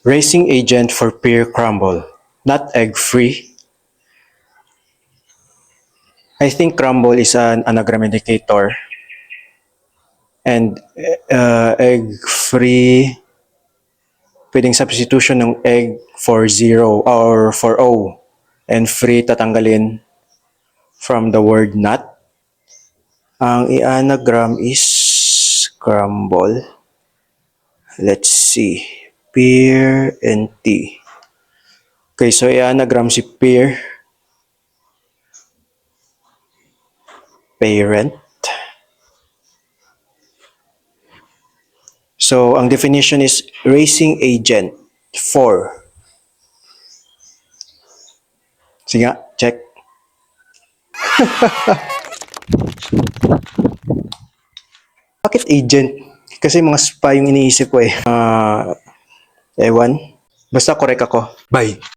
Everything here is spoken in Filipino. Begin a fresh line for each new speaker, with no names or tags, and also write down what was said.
Racing agent for peer crumble, not egg-free. I think crumble is an anagram indicator, and egg-free, pwedeng substitution ng egg for zero or for O, and free tatanggalin from the word not. Ang i-anagram is crumble. Let's see. Peer and T. Okay, so i-anagram si peer. Parent. So, ang definition is racing agent for. Sige nga, check. Bakit agent? Kasi mga spy yung iniisip ko eh. Ewan. Basta correct ako. Bye.